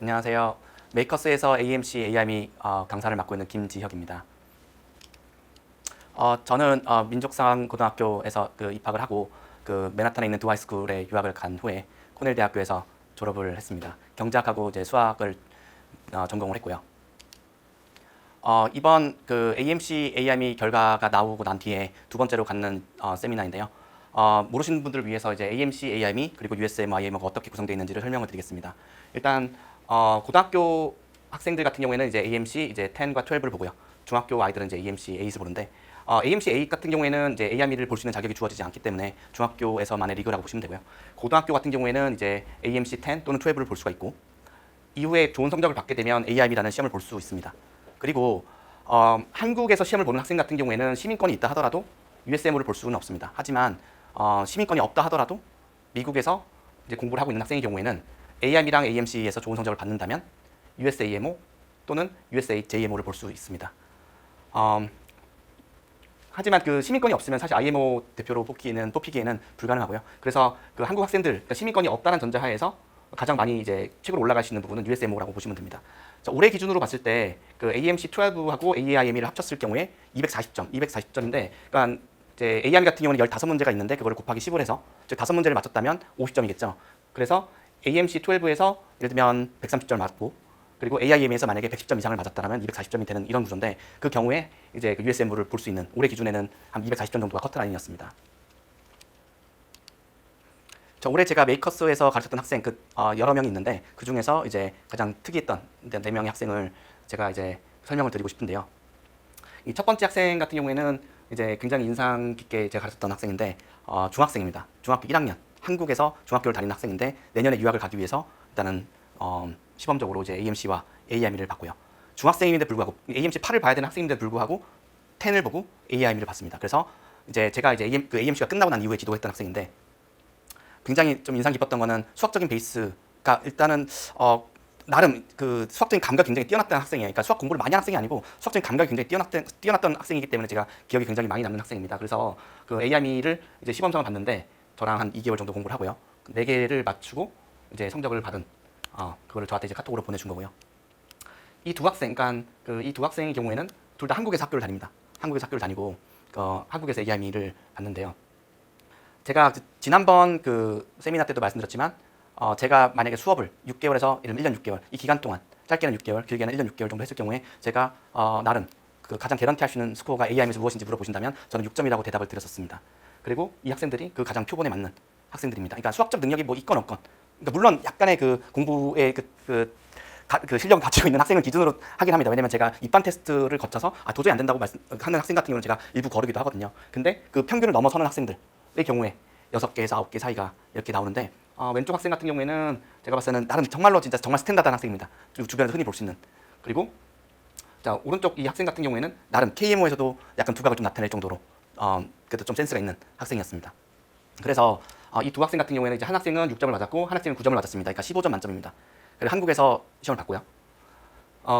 안녕하세요. 메이커스에서 AMC, AIME 강사를 맡고 있는 김지혁입니다. 저는 민족상 고등학교에서 입학을 하고 맨하탄에 있는 두하이스쿨에 유학을 간 후에 코넬 대학교에서 졸업을 했습니다. 경제학하고 이제 수학을 전공을 했고요. 이번 AMC, AIME 결과가 나오고 난 뒤에 두 번째로 갖는 세미나인데요. 모르시는 분들을 위해서 이제 AMC, AIME 그리고 USM, IME가 어떻게 구성되어 있는지를 설명을 드리겠습니다. 일단 고등학교 학생들 같은 경우에는 이제 AMC 이제 10과 12를 보고요. 중학교 아이들은 이제 AMC 8을 보는데 AMC 8 같은 경우에는 이제 AIME를 볼 수 있는 자격이 주어지지 않기 때문에 중학교에서만의 리그라고 보시면 되고요. 고등학교 같은 경우에는 이제 AMC 10 또는 12를 볼 수가 있고 이후에 좋은 성적을 받게 되면 AIME라는 시험을 볼 수 있습니다. 그리고 한국에서 시험을 보는 학생 같은 경우에는 시민권이 있다 하더라도 USM을 볼 수는 없습니다. 하지만 시민권이 없다 하더라도 미국에서 이제 공부를 하고 있는 학생의 경우에는 AIME랑 AMC에서 좋은 성적을 받는다면 USAMO 또는 USAJMO를 볼 수 있습니다. 하지만 시민권이 없으면 사실 IMO 대표로 뽑히기에는 불가능하고요. 그래서 한국 학생들, 그러니까 시민권이 없다는 전제하에서 가장 많이 이제 최고로 올라갈 수 있는 부분은 USMO라고 보시면 됩니다. 자, 올해 기준으로 봤을 때 AMC 12하고 AIME를 합쳤을 경우에 240점인데, 그러니까 이제 AIME 같은 경우는 15문제가 있는데 그걸 곱하기 10을 해서 즉 5문제를 맞췄다면 50점이겠죠. 그래서 AMC 12에서 예를 들면 130점을 맞고 그리고 AIM에서 만약에 110점 이상을 맞았다면 240점이 되는 이런 구조인데 그 경우에 이제 USM을 볼 수 있는 올해 기준에는 한 240점 정도가 커트라인이었습니다. 올해 제가 메이커스에서 가르쳤던 학생 여러 명이 있는데 그 중에서 이제 가장 특이했던 4명의 학생을 제가 이제 설명을 드리고 싶은데요. 이 첫 번째 학생 같은 경우에는 이제 굉장히 인상 깊게 제가 가르쳤던 학생인데 중학생입니다. 중학교 1학년 한국에서 중학교를 다니는 학생인데 내년에 유학을 가기 위해서 일단은 시범적으로 이제 AMC와 AIME를 봤고요. 중학생임에도 불구하고 AMC 8을 봐야 되는 학생임에도 불구하고 10을 보고 AIME를 봤습니다. 그래서 이제 제가 이제 AMC가 끝나고 난 이후에 지도했던 학생인데 굉장히 좀 인상 깊었던 거는 수학적인 베이스가 일단은 나름 수학적인 감각이 굉장히 뛰어났던 학생이에요. 그러니까 수학 공부를 많이 한 학생이 아니고 수학적인 감각이 굉장히 뛰어났던 학생이기 때문에 제가 기억이 굉장히 많이 남는 학생입니다. 그래서 AIME를 이제 시범성을 봤는데 저랑 한 2개월 정도 공부를 하고요. 4개를 맞추고 이제 성적을 받은 그거를 저한테 이제 카톡으로 보내준 거고요. 이 두 학생, 그러니까 이 두 학생의 경우에는 둘 다 한국에서 학교를 다닙니다. 한국에서 학교를 다니고 한국에서 AIME를 봤는데요. 제가 지난번 세미나 때도 말씀드렸지만 제가 만약에 수업을 6개월에서 1년 6개월 이 기간 동안 짧게는 6개월, 길게는 1년 6개월 정도 했을 경우에 제가 나름 가장 개런티 할 수 있는 스코어가 AIM에서 무엇인지 물어보신다면 저는 6점이라고 대답을 드렸었습니다. 그리고 이 학생들이 가장 표본에 맞는 학생들입니다. 그러니까 수학적 능력이 뭐 있건 없건 그러니까 물론 약간의 공부의 실력을 가지고 있는 학생을 기준으로 하긴 합니다. 왜냐면 제가 입반 테스트를 거쳐서 도저히 안 된다고 하는 학생 같은 경우는 제가 일부 거르기도 하거든요. 근데 평균을 넘어서는 학생들의 경우에 6개에서 9개 사이가 이렇게 나오는데 왼쪽 학생 같은 경우에는 제가 봤을 때는 나름 정말 스탠다드한 학생입니다. 주변에서 흔히 볼 수 있는. 그리고 자, 오른쪽 이 학생 같은 경우에는 나름 KMO에서도 약간 두각을 좀 나타낼 정도로 그래도 좀 센스가 있는 학생이었습니다. 그래서 이 두 학생 같은 경우에는 이제 한 학생은 6점을 맞았고 한 학생은 9점을 맞았습니다. 그러니까 15점 만점입니다. 그리고 한국에서 시험을 봤고요.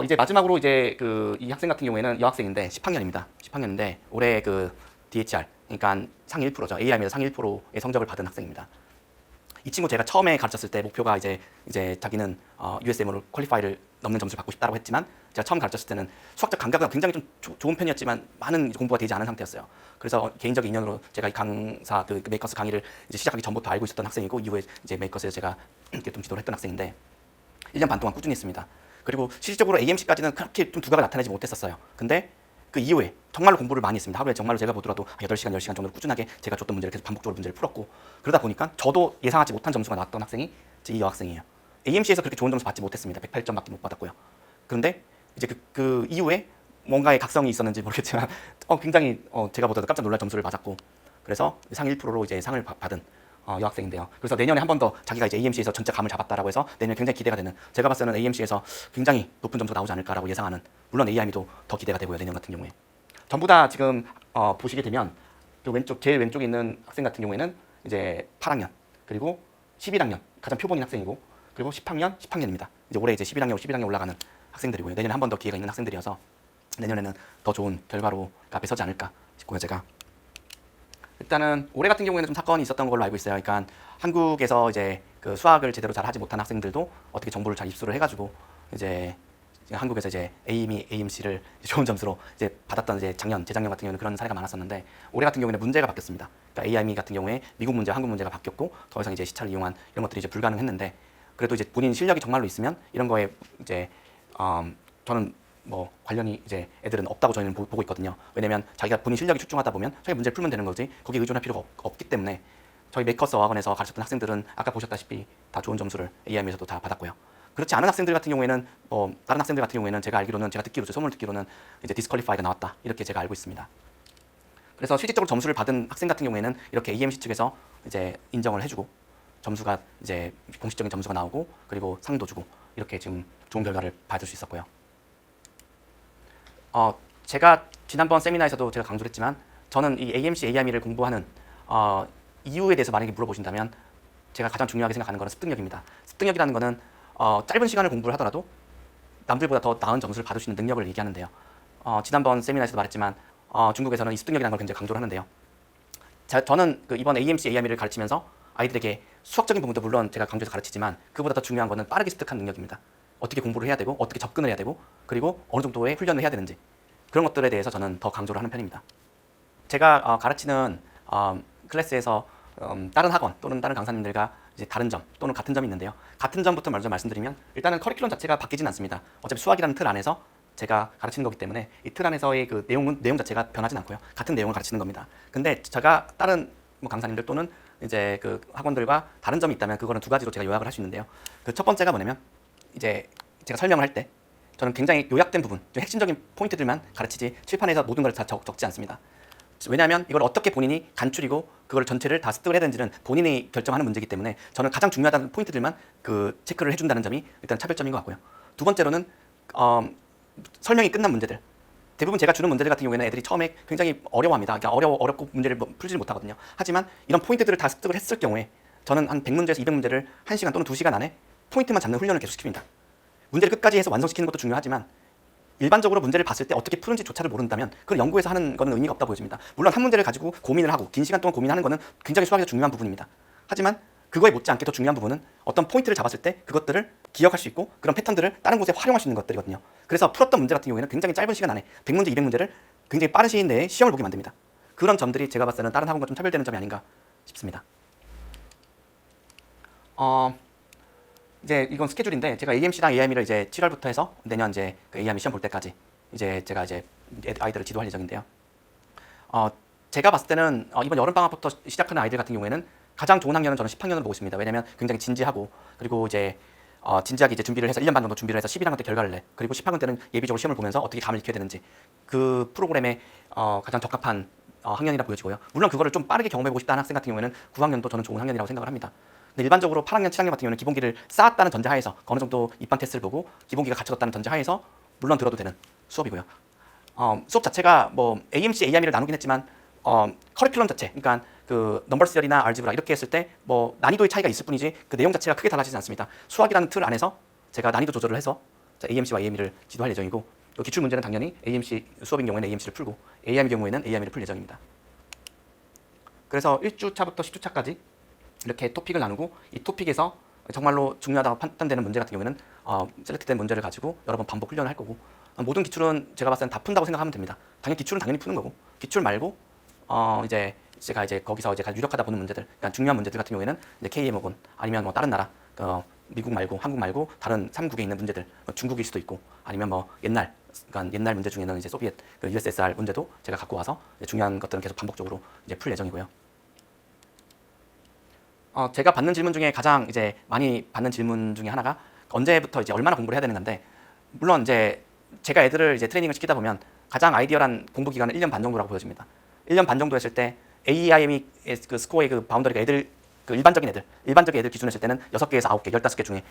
이제 마지막으로 이제 이 학생 같은 경우에는 여학생인데 10학년인데 올해 DHR 그러니까 상위 1%죠. AIM에서 상위 1%의 성적을 받은 학생입니다. 이 친구 제가 처음에 가르쳤을 때 목표가 이제 자기는 USM으로 퀄리파이를 넘는 점수를 받고 싶다고 했지만 제가 처음 가르쳤을 때는 수학적 감각은 굉장히 좀 좋은 편이었지만 많은 공부가 되지 않은 상태였어요. 그래서 개인적인 인연으로 제가 이 강사 메이커스 강의를 이제 시작하기 전부터 알고 있었던 학생이고 이후에 이제 메이커스에서 제가 이렇게 좀 지도를 했던 학생인데 1년 반 동안 꾸준히 했습니다. 그리고 실질적으로 AMC까지는 그렇게 좀 두각을 나타내지 못했었어요. 근데 그 이후에 정말로 공부를 많이 했습니다. 하루에 정말로 제가 보더라도 8시간, 10시간 정도 꾸준하게 제가 줬던 문제를 계속 반복적으로 문제를 풀었고 그러다 보니까 저도 예상하지 못한 점수가 나왔던 학생이 이 여학생이에요. AMC에서 그렇게 좋은 점수 받지 못했습니다. 108점밖에 못 받았고요. 그런데 이제 그 이후에 뭔가의 각성이 있었는지 모르겠지만 굉장히 제가 보다 깜짝 놀랄 점수를 받았고 그래서 상위 1%로 이제 상을 받은 여학생인데요. 그래서 내년에 한 번 더 자기가 이제 AMC에서 전체 감을 잡았다라고 해서 내년에 굉장히 기대가 되는 제가 봤을 때는 AMC에서 굉장히 높은 점수가 나오지 않을까라고 예상하는 물론 AIME도 더 기대가 되고요. 내년 같은 경우에 전부 다 지금 보시게 되면 제일 왼쪽에 있는 학생 같은 경우에는 이제 8학년 그리고 11학년 가장 표본인 학생이고 그리고 10학년입니다. 이제 올해 이제 11학년, 11학년 올라가는 학생들이고요. 내년에 한 번 더 기회가 있는 학생들이어서 내년에는 더 좋은 결과로 앞에 서지 않을까 싶고요. 제가 일단은 올해 같은 경우에는 좀 사건이 있었던 걸로 알고 있어요. 그러니까 한국에서 이제 그 수학을 제대로 잘 하지 못한 학생들도 어떻게 정보를 잘 입수를 해가지고 이제 한국에서 이제 에이미, AMC를 좋은 점수로 이제 받았던 이제 재작년 같은 경우는 그런 사례가 많았었는데 올해 같은 경우에는 문제가 바뀌었습니다. 그러니까 AIME 같은 경우에 미국 문제와 한국 문제가 바뀌었고 더 이상 이제 시차를 이용한 이런 것들이 이제 불가능했는데 그래도 이제 본인 실력이 정말로 있으면 이런 거에 이제 저는 뭐 관련이 이제 애들은 없다고 저희는 보고 있거든요. 왜냐면 자기가 본인 실력이 출중하다 보면 자기 문제를 풀면 되는 거지 거기에 의존할 필요가 없기 때문에 저희 메이커스 어학원에서 가르쳤던 학생들은 아까 보셨다시피 다 좋은 점수를 AIM에서도 다 받았고요. 그렇지 않은 학생들 같은 경우에는 다른 학생들 같은 경우에는 제가 듣기로 소문을 듣기로는 이제 디스퀄리파이가 나왔다 이렇게 제가 알고 있습니다. 그래서 실질적으로 점수를 받은 학생 같은 경우에는 이렇게 AMC 측에서 이제 인정을 해주고 점수가 이제 공식적인 점수가 나오고 그리고 상도 주고 이렇게 지금 좋은 결과를 받을 수 있었고요. 제가 지난번 세미나에서도 제가 강조를 했지만 저는 이 AMC, AIME를 공부하는 이유에 대해서 만약에 물어보신다면 제가 가장 중요하게 생각하는 것은 습득력입니다. 습득력이라는 것은 짧은 시간을 공부를 하더라도 남들보다 더 나은 점수를 받을 수 있는 능력을 얘기하는데요. 지난번 세미나에서도 말했지만 중국에서는 이 습득력이라는 걸 굉장히 강조를 하는데요. 저는 이번 AMC, AIME를 가르치면서 아이들에게 수학적인 부분도 물론 제가 강조해서 가르치지만 그보다 더 중요한 것은 빠르게 습득한 능력입니다. 어떻게 공부를 해야 되고 어떻게 접근을 해야 되고 그리고 어느 정도의 훈련을 해야 되는지 그런 것들에 대해서 저는 더 강조를 하는 편입니다. 제가 가르치는 클래스에서 다른 학원 또는 다른 강사님들과 이제 다른 점 또는 같은 점이 있는데요. 같은 점부터 먼저 말씀드리면 일단은 커리큘럼 자체가 바뀌진 않습니다. 어차피 수학이라는 틀 안에서 제가 가르치는 거기 때문에 이 틀 안에서의 그 내용 자체가 변하진 않고요. 같은 내용을 가르치는 겁니다. 근데 제가 다른 강사님들 또는 이제 그 학원들과 다른 점이 있다면 그거는 두 가지로 제가 요약을 할 수 있는데요. 그 첫 번째가 뭐냐면 이제 제가 설명을 할 때 저는 굉장히 요약된 부분, 좀 핵심적인 포인트들만 가르치지 칠판에서 모든 걸 다 적지 않습니다. 왜냐하면 이걸 어떻게 본인이 간추리고 그걸 전체를 다 습득을 해야 되는지는 본인이 결정하는 문제이기 때문에 저는 가장 중요하다는 포인트들만 그 체크를 해준다는 점이 일단 차별점인 것 같고요. 두 번째로는 설명이 끝난 문제들. 대부분 제가 주는 문제들 같은 경우에는 애들이 처음에 굉장히 어려워합니다. 그러니까 어렵고 문제를 풀지 못하거든요. 하지만 이런 포인트들을 다 습득을 했을 경우에 저는 한 100문제에서 200문제를 1시간 또는 2시간 안에 포인트만 잡는 훈련을 계속 시킵니다. 문제를 끝까지 해서 완성시키는 것도 중요하지만 일반적으로 문제를 봤을 때 어떻게 푸는지조차를 모른다면 그걸 연구해서 하는 거는 의미가 없다 보여집니다. 물론 한 문제를 가지고 고민을 하고 긴 시간 동안 고민하는 거는 굉장히 수학에서 중요한 부분입니다. 하지만 그거에 못지않게 더 중요한 부분은 어떤 포인트를 잡았을 때 그것들을 기억할 수 있고 그런 패턴들을 다른 곳에 활용할 수 있는 것들이거든요. 그래서 풀었던 문제 같은 경우에는 굉장히 짧은 시간 안에 100문제, 200문제를 굉장히 빠른 시일 내에 시험을 보게 만듭니다. 그런 점들이 제가 봤을 때는 다른 학원과 좀 차별되는 점이 아닌가 싶습니다. 이제 이건 스케줄인데 제가 AMC랑 AIME를 이제 7월부터 해서 내년 이제 그 AIME 시험 볼 때까지 이제 제가 이제 아이들을 지도할 예정인데요. 제가 봤을 때는 이번 여름 방학부터 시작하는 아이들 같은 경우에는 가장 좋은 학년은 저는 10학년으로 보고 있습니다. 왜냐하면 굉장히 진지하고 그리고 이제 진지하게 이제 준비를 해서 1년 반 정도 준비를 해서 11학년 때 결과를 내. 그리고 10학년 때는 예비적으로 시험을 보면서 어떻게 감을 익혀야 되는지 그 프로그램에 가장 적합한 학년이라 보여지고요. 물론 그거를 좀 빠르게 경험해보고 싶다는 학생 같은 경우에는 9학년도 저는 좋은 학년이라고 생각을 합니다. 근데 일반적으로 8학년, 7학년 같은 경우는 기본기를 쌓았다는 전제하에서 어느 정도 입반 테스트를 보고 기본기가 갖춰졌다는 전제하에서 물론 들어도 되는 수업이고요. 수업 자체가 뭐 AMC, AIME를 나누긴 했지만 커리큘럼 자체, 그러니까 그 넘버 시리나 알지브라 이렇게 했을 때 뭐 난이도의 차이가 있을 뿐이지 그 내용 자체가 크게 달라지지 않습니다. 수학이라는 틀 안에서 제가 난이도 조절을 해서 AMC와 AIME를 지도할 예정이고 기출 문제는 당연히 AMC 수업인 경우에는 AMC를 풀고 AIME 경우에는 AIME를 풀 예정입니다. 그래서 1주차부터 10주차까지 이렇게 토픽을 나누고 이 토픽에서 정말로 중요하다고 판단되는 문제 같은 경우에는 셀렉트된 문제를 가지고 여러 번 반복 훈련을 할 거고 모든 기출은 제가 봤을 땐 다 푼다고 생각하면 됩니다. 당연히 기출은 당연히 푸는 거고 기출 말고 이제 제가 이제 거기서 이제 유력하다 보는 문제들, 그러니까 중요한 문제들 같은 경우에는 이제 KMO군 아니면 뭐 다른 나라, 미국 말고 한국 말고 다른 3국에 있는 문제들, 중국일 수도 있고 아니면 뭐 그러니까 옛날 문제 중에는 이제 소비엣 USSR 문제도 제가 갖고 와서 중요한 것들은 계속 반복적으로 이제 풀 예정이고요. 제가 받는 질문 중에 가장 이제 많이 받는 질문 중에 하나가 언제부터 이제 얼마나 공부를 해야 되는 건데 물론 이제 제가 애들을 이제 트레이닝을 시키다 보면 가장 아이디어한 공부 기간은 1년 반 정도라고 보여집니다. 1년 반 정도 했을 때 AIME 그 스코어의 그 바운더리가 애들 그 일반적인 애들 기준으로 했을 때는 6개에서 9개, 15개 중에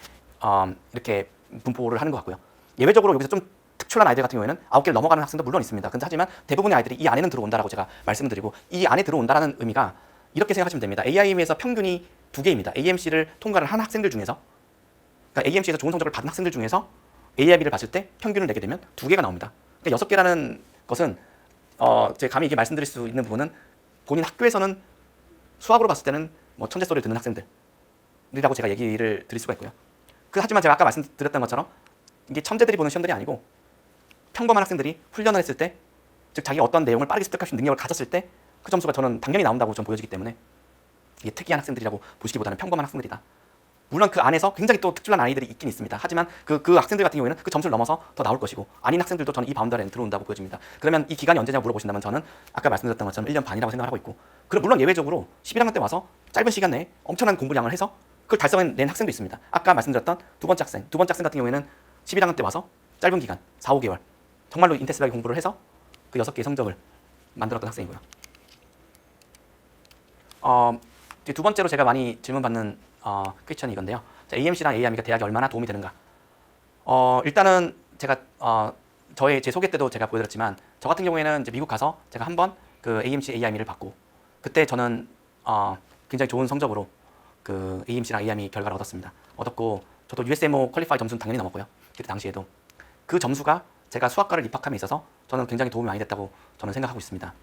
이렇게 분포를 하는 것 같고요. 예외적으로 여기서 좀 특출난 아이들 같은 경우에는 9개를 넘어가는 학생도 물론 있습니다. 근데 하지만 대부분의 아이들이 이 안에는 들어온다라고 제가 말씀을 드리고 이 안에 들어온다라는 의미가 이렇게 생각하시면 됩니다. AIM에서 평균이 2개입니다. AMC를 통과를 한 학생들 중에서 그러니까 AMC에서 좋은 성적을 받은 학생들 중에서 AIB를 봤을 때 평균을 내게 되면 2개가 나옵니다. 그러니까 6개라는 것은 제 감히 이게 말씀드릴 수 있는 부분은 본인 학교에서는 수학으로 봤을 때는 뭐 천재 소리를 듣는 학생들이라고 제가 얘기를 드릴 수가 있고요. 하지만 제가 아까 말씀드렸던 것처럼 이게 천재들이 보는 시험들이 아니고 평범한 학생들이 훈련을 했을 때, 즉 자기가 어떤 내용을 빠르게 습득할 수 있는 능력을 가졌을 때 그 점수가 저는 당연히 나온다고 좀 보여지기 때문에 이게 특이한 학생들이라고 보시기보다는 평범한 학생들이다. 물론 그 안에서 굉장히 또 특출난 아이들이 있긴 있습니다. 하지만 그 학생들 같은 경우에는 그 점수를 넘어서 더 나올 것이고 아닌 학생들도 저는 이 바운드 안에 들어온다고 보여집니다. 그러면 이 기간이 언제냐고 물어보신다면 저는 아까 말씀드렸던 것처럼 1년 반이라고 생각하고 있고, 그리고 물론 예외적으로 11학년 때 와서 짧은 시간 내에 엄청난 공부량을 해서 그걸 달성해낸 학생도 있습니다. 아까 말씀드렸던 두 번째 학생 같은 경우에는 11학년 때 와서 짧은 기간 4, 5개월 정말로 인텐시브하게 공부를 해서 그 6개의 성적을 만들었던 학생이고요. 이제 두 번째로 제가 많이 질문받는 퀘스천이 이건데요. AMC랑 AIM이가 대학에 얼마나 도움이 되는가? 일단은 제가 제 소개 때도 제가 보여드렸지만 저 같은 경우에는 이제 미국 가서 제가 한번 그 AMC, AIM을 받고 그때 저는 굉장히 좋은 성적으로 그 AMC랑 AIM 결과를 얻었고 저도 USMO 퀄리파이 점수는 당연히 넘었고요. 그때 당시에도 그 점수가 제가 수학과를 입학함에 있어서 저는 굉장히 도움이 많이 됐다고 저는 생각하고 있습니다.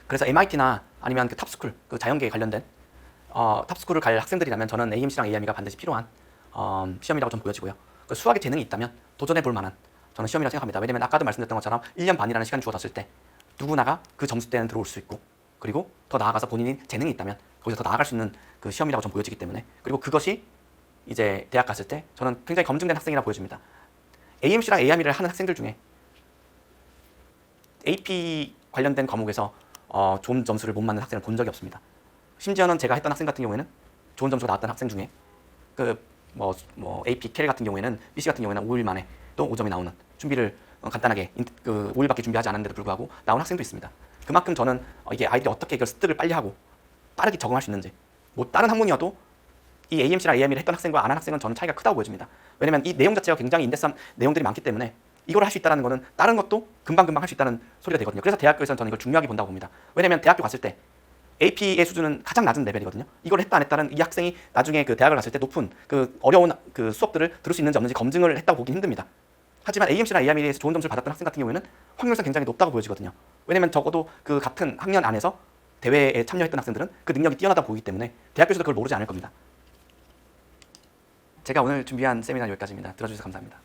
그래서 MIT나 아니면 그 탑스쿨, 그 자연계에 관련된 탑스쿨을 갈 학생들이라면 저는 AMC랑 AIM이가 반드시 필요한 시험이라고 좀 보여지고요. 그 수학에 재능이 있다면 도전해 볼 만한 저는 시험이라고 생각합니다. 왜냐면 아까도 말씀드렸던 것처럼 1년 반이라는 시간이 주어졌을 때 누구나가 그 점수대는 들어올 수 있고, 그리고 더 나아가서 본인이 재능이 있다면 거기서 더 나아갈 수 있는 그 시험이라고 좀 보여지기 때문에, 그리고 그것이 이제 대학 갔을 때 저는 굉장히 검증된 학생이라고 보여집니다. AMC랑 AIM을 하는 학생들 중에 AP 관련된 과목에서 좋은 점수를 못 맞는 학생을 본 적이 없습니다. 심지어는 제가 했던 학생 같은 경우에는 좋은 점수가 나왔던 학생 중에 AP 캐리 같은 경우에는 BC 같은 경우에는 5일 만에 또 5점이 나오는 준비를 간단하게 5일밖에 준비하지 않았는데도 불구하고 나온 학생도 있습니다. 그만큼 저는 이게 아이들이 어떻게 이걸 습득을 빨리 하고 빠르게 적응할 수 있는지, 뭐 다른 학문이어도 이 AMC랑 AIM을 했던 학생과 안 한 학생은 저는 차이가 크다고 보여집니다. 왜냐면 이 내용 자체가 굉장히 인덱스한 내용들이 많기 때문에 이걸 할 수 있다는 것은 다른 것도 금방금방 할 수 있다는 소리가 되거든요. 그래서 대학교에서는 저는 이걸 중요하게 본다고 봅니다. 왜냐면 대학교 갔을 때 AP의 수준은 가장 낮은 레벨이거든요. 이걸 했다 안 했다는 이 학생이 나중에 그 대학을 갔을 때 높은 그 어려운 그 수업들을 들을 수 있는지 없는지 검증을 했다고 보기 힘듭니다. 하지만 AMC나 AIM에 대해서 좋은 점수를 받았던 학생 같은 경우에는 확률상 굉장히 높다고 보여지거든요. 왜냐면 적어도 그 같은 학년 안에서 대회에 참여했던 학생들은 그 능력이 뛰어나다고 보기 때문에 대학교에서도 그걸 모르지 않을 겁니다. 제가 오늘 준비한 세미나 여기까지입니다. 들어주셔서 감사합니다.